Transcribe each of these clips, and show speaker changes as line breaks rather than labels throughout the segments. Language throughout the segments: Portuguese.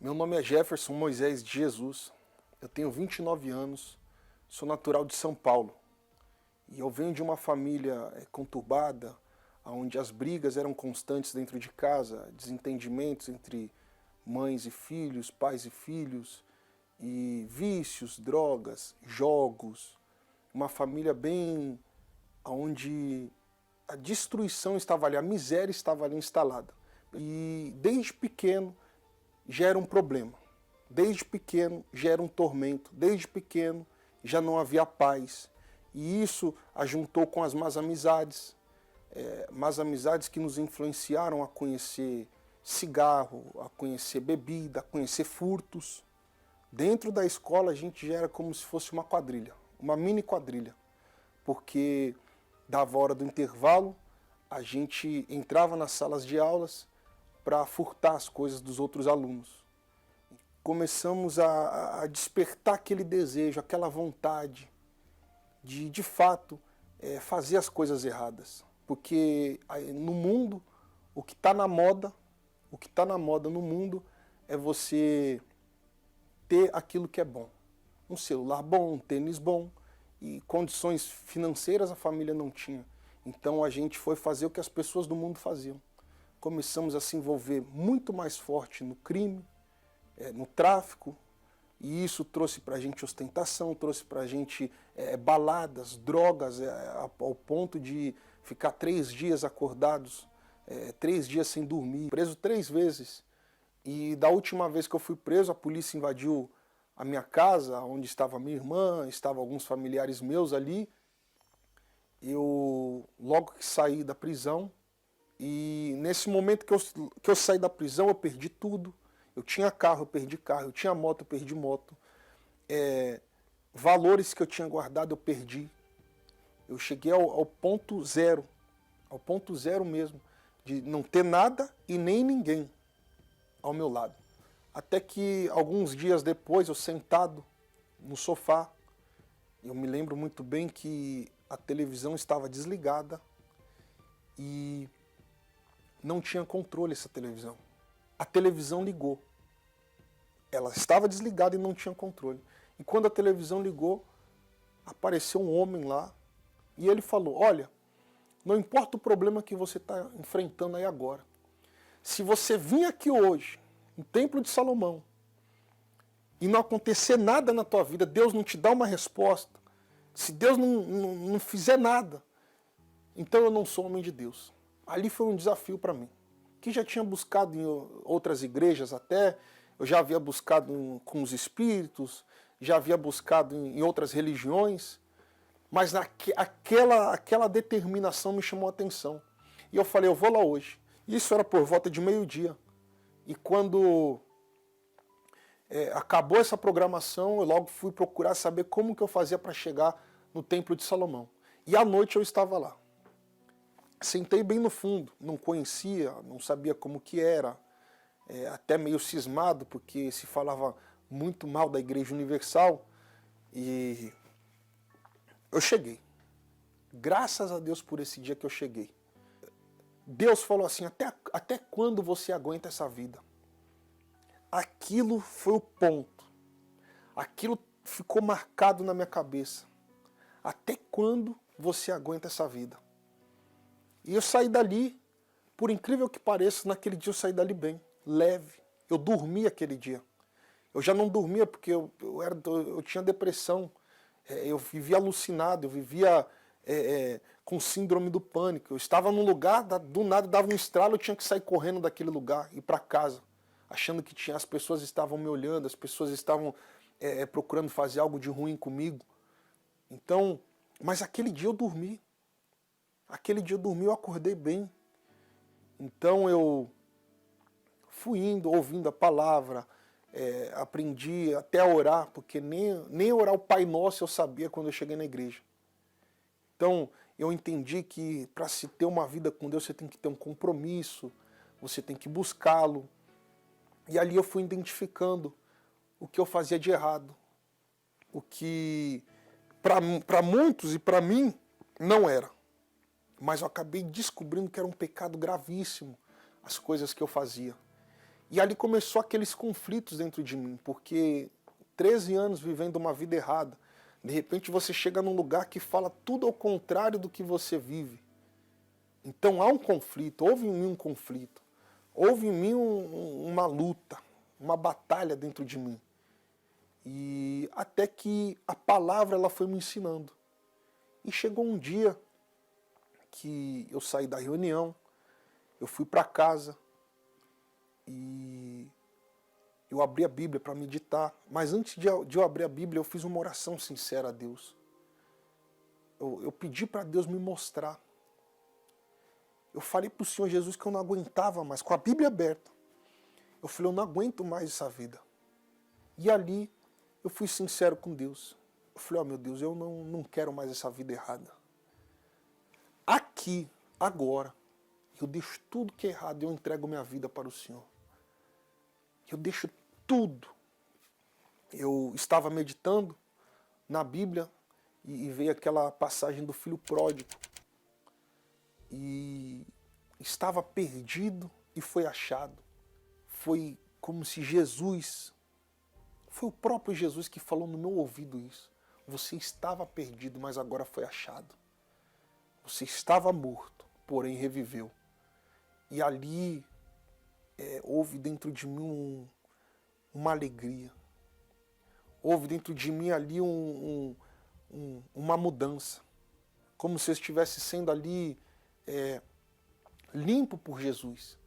Meu nome é Jefferson Moisés de Jesus, eu tenho 29 anos, sou natural de São Paulo e eu venho de uma família conturbada, onde as brigas eram constantes dentro de casa, desentendimentos entre mães e filhos, pais e filhos, e vícios, drogas, jogos, uma família bem onde a destruição estava ali, a miséria estava ali instalada. E desde pequeno já era um problema, desde pequeno já era um tormento, desde pequeno já não havia paz. E isso ajuntou com as más amizades que nos influenciaram a conhecer cigarro, a conhecer bebida, a conhecer furtos. Dentro da escola a gente já era como se fosse uma quadrilha, uma mini quadrilha, porque dava hora do intervalo, a gente entrava nas salas de aulas para furtar as coisas dos outros alunos. Começamos a despertar aquele desejo, aquela vontade de fato, fazer as coisas erradas. Porque no mundo, o que está na moda no mundo é você ter aquilo que é bom. Um celular bom, um tênis bom, e condições financeiras a família não tinha. Então a gente foi fazer o que as pessoas do mundo faziam. Começamos a se envolver muito mais forte no crime, no tráfico, e isso trouxe para a gente ostentação, trouxe para a gente baladas, drogas, ao ponto de ficar 3 dias acordados, 3 dias sem dormir, preso 3 vezes. E da última vez que eu fui preso, a polícia invadiu a minha casa, onde estava minha irmã, estavam alguns familiares meus ali. Eu logo que saí da prisão, e nesse momento que eu saí da prisão, eu perdi tudo. Eu tinha carro, eu perdi carro. Eu tinha moto, eu perdi moto. Valores que eu tinha guardado, eu perdi. Eu cheguei ao ponto zero mesmo, de não ter nada e nem ninguém ao meu lado. Até que alguns dias depois, eu sentado no sofá, eu me lembro muito bem que a televisão estava desligada e não tinha controle essa televisão. A televisão ligou. Ela estava desligada e não tinha controle. E quando a televisão ligou, apareceu um homem lá e ele falou: olha, não importa o problema que você está enfrentando aí agora. Se você vir aqui hoje, no Templo de Salomão, e não acontecer nada na tua vida, Deus não te dá uma resposta, se Deus não fizer nada, então eu não sou homem de Deus. Ali foi um desafio para mim, que já tinha buscado em outras igrejas até, eu já havia buscado com os espíritos, já havia buscado em outras religiões, mas aquela determinação me chamou a atenção. E eu falei, eu vou lá hoje. Isso era por volta de meio-dia. E quando acabou essa programação, eu logo fui procurar saber como que eu fazia para chegar no Templo de Salomão. E à noite eu estava lá. Sentei bem no fundo, não conhecia, não sabia como que era, até meio cismado, porque se falava muito mal da Igreja Universal, e eu cheguei. Graças a Deus por esse dia que eu cheguei. Deus falou assim, até quando você aguenta essa vida? Aquilo foi o ponto. Aquilo ficou marcado na minha cabeça. Até quando você aguenta essa vida? E eu saí dali, por incrível que pareça, naquele dia eu saí dali bem, leve. Eu dormi aquele dia. Eu já não dormia porque eu tinha depressão. Eu vivia alucinado, eu vivia com síndrome do pânico. Eu estava num lugar, do nada dava um estralo, eu tinha que sair correndo daquele lugar, ir para casa, achando que as pessoas estavam me olhando, as pessoas estavam procurando fazer algo de ruim comigo. Então, mas aquele dia eu dormi. Aquele dia eu dormi, eu acordei bem. Então eu fui indo, ouvindo a palavra, aprendi até a orar, porque nem orar o Pai Nosso eu sabia quando eu cheguei na igreja. Então eu entendi que para se ter uma vida com Deus você tem que ter um compromisso, você tem que buscá-lo. E ali eu fui identificando o que eu fazia de errado, o que para muitos e para mim não era. Mas eu acabei descobrindo que era um pecado gravíssimo as coisas que eu fazia. E ali começou aqueles conflitos dentro de mim, porque 13 anos vivendo uma vida errada, de repente você chega num lugar que fala tudo ao contrário do que você vive. Então há um conflito, houve em mim um conflito, houve em mim uma luta, uma batalha dentro de mim. E até que a palavra ela foi me ensinando. E chegou um dia que eu saí da reunião, eu fui para casa e eu abri a Bíblia para meditar. Mas antes de eu abrir a Bíblia, eu fiz uma oração sincera a Deus. Eu pedi para Deus me mostrar. Eu falei para o Senhor Jesus que eu não aguentava mais, com a Bíblia aberta. Eu falei, eu não aguento mais essa vida. E ali eu fui sincero com Deus. Eu falei, meu Deus, eu não quero mais essa vida errada. Aqui, agora, eu deixo tudo que é errado e eu entrego minha vida para o Senhor. Eu deixo tudo. Eu estava meditando na Bíblia e veio aquela passagem do filho pródigo. E estava perdido e foi achado. Foi como se Jesus, foi o próprio Jesus que falou no meu ouvido isso. Você estava perdido, mas agora foi achado. Você estava morto, porém reviveu. E ali houve dentro de mim uma alegria. Houve dentro de mim ali uma mudança. Como se eu estivesse sendo ali limpo por Jesus.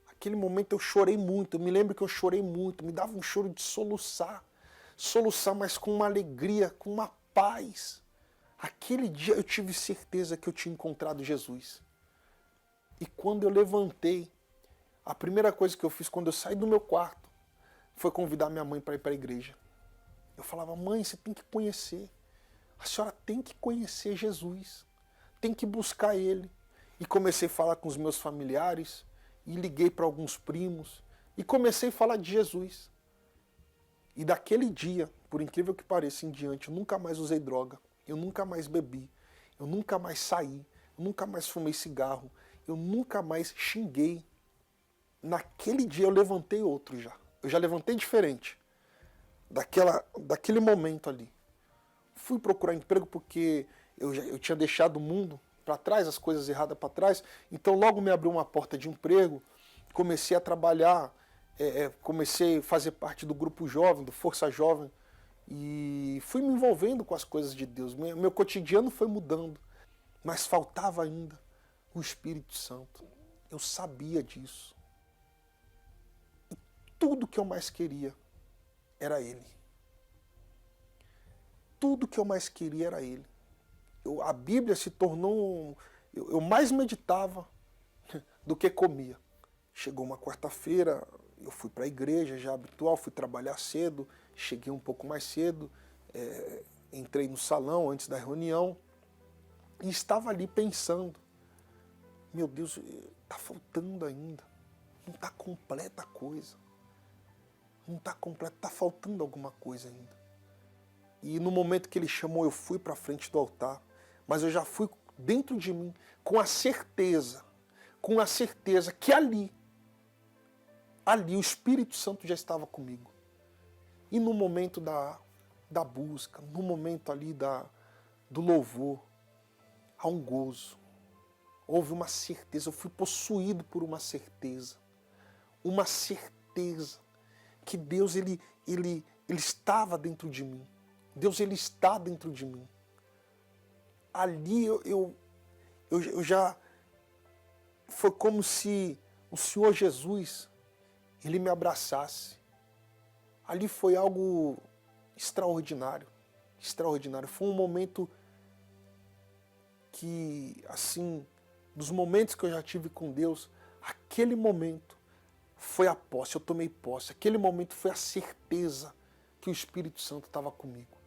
Aquele momento eu chorei muito, eu me lembro que eu chorei muito, me dava um choro de soluçar, mas com uma alegria, com uma paz. Aquele dia eu tive certeza que eu tinha encontrado Jesus. E quando eu levantei, a primeira coisa que eu fiz quando eu saí do meu quarto foi convidar minha mãe para ir para a igreja. Eu falava, mãe, você tem que conhecer, a senhora tem que conhecer Jesus, tem que buscar Ele. E comecei a falar com os meus familiares, e liguei para alguns primos, e comecei a falar de Jesus. E daquele dia, por incrível que pareça, em diante, eu nunca mais usei droga, eu nunca mais bebi, eu nunca mais saí, eu nunca mais fumei cigarro, eu nunca mais xinguei. Naquele dia eu levantei outro já. Eu já levantei diferente. Daquele momento ali. Fui procurar emprego porque eu tinha deixado o mundo para trás, as coisas erradas para trás. Então logo me abriu uma porta de emprego. Comecei a trabalhar, comecei a fazer parte do grupo jovem, do Força Jovem. E fui me envolvendo com as coisas de Deus. Meu cotidiano foi mudando. Mas faltava ainda o Espírito Santo. Eu sabia disso. E tudo que eu mais queria era Ele. Tudo que eu mais queria era Ele. A Bíblia se tornou... Eu mais meditava do que comia. Chegou uma quarta-feira, eu fui para a igreja, já habitual, fui trabalhar cedo, cheguei um pouco mais cedo, entrei no salão antes da reunião e estava ali pensando, meu Deus, está faltando ainda, não está completa a coisa, não está completa, está faltando alguma coisa ainda. E no momento que ele chamou, eu fui para frente do altar, mas eu já fui dentro de mim com a certeza que ali o Espírito Santo já estava comigo. E no momento da busca, no momento ali do louvor, há um gozo. Houve uma certeza, eu fui possuído por uma certeza. Uma certeza que Deus ele estava dentro de mim. Deus ele está dentro de mim. Ali eu já... Foi como se o Senhor Jesus ele me abraçasse. Ali foi algo extraordinário. Extraordinário. Foi um momento que, assim, dos momentos que eu já tive com Deus, aquele momento foi a posse, eu tomei posse. Aquele momento foi a certeza que o Espírito Santo estava comigo.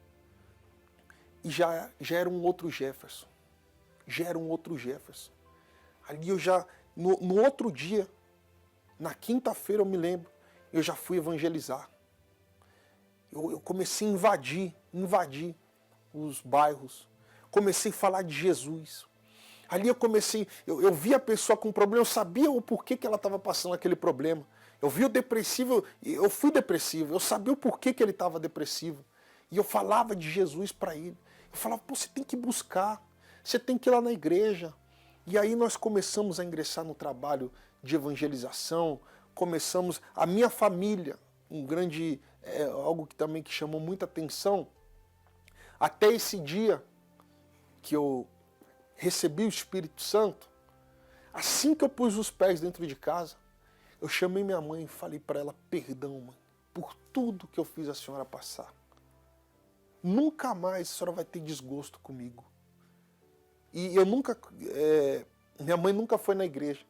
E já era um outro Jefferson. Já era um outro Jefferson. Ali eu já, no outro dia, na quinta-feira eu me lembro, eu já fui evangelizar. Eu comecei a invadir os bairros. Comecei a falar de Jesus. Ali eu vi a pessoa com problema, eu sabia o porquê que ela estava passando aquele problema. Eu vi o depressivo, eu fui depressivo, eu sabia o porquê que ele estava depressivo. E eu falava de Jesus para ele. Eu falava, pô, você tem que buscar, você tem que ir lá na igreja. E aí nós começamos a ingressar no trabalho de evangelização, começamos, a minha família, algo que também que chamou muita atenção, até esse dia que eu recebi o Espírito Santo, assim que eu pus os pés dentro de casa, eu chamei minha mãe e falei para ela, perdão, mãe, por tudo que eu fiz a senhora passar. Nunca mais a senhora vai ter desgosto comigo. E eu nunca, minha mãe nunca foi na igreja,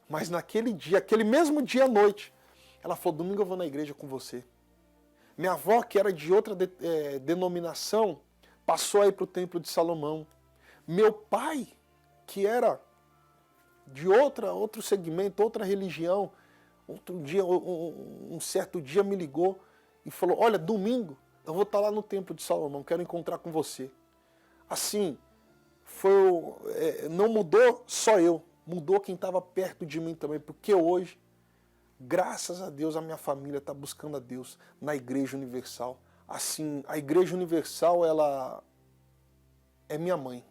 mas naquele dia, aquele mesmo dia à noite, ela falou, domingo eu vou na igreja com você. Minha avó, que era de outra denominação, passou aí para o Templo de Salomão. Meu pai, que era de outro segmento, outra religião, outro dia, um certo dia me ligou e falou, olha, domingo eu vou estar lá no Templo de Salomão, quero encontrar com você. Assim, não mudou só eu, mudou quem estava perto de mim também, porque hoje, graças a Deus, a minha família está buscando a Deus na Igreja Universal. Assim, a Igreja Universal, ela é minha mãe.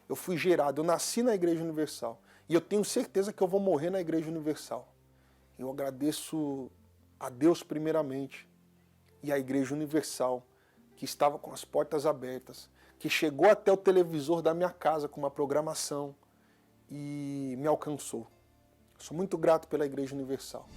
Eu fui gerado, eu nasci na Igreja Universal. E eu tenho certeza que eu vou morrer na Igreja Universal. Eu agradeço a Deus primeiramente e à Igreja Universal, que estava com as portas abertas, que chegou até o televisor da minha casa com uma programação e me alcançou. Sou muito grato pela Igreja Universal.